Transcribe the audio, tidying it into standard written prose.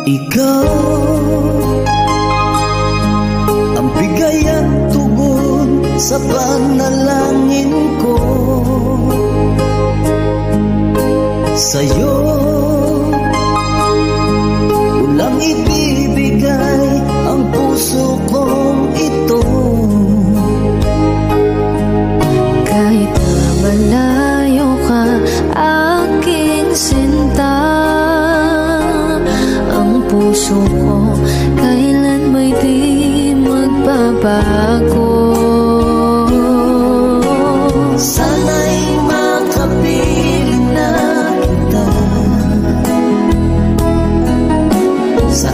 Ikaw ang bigay at tugon sa panalangin ko. Sa'yo ulang ibibigay ang puso kong ito. Kahit na malayo ka, aking sinta, ang puso ko kailan may di magbabago. Sana'y makapiling na kita sa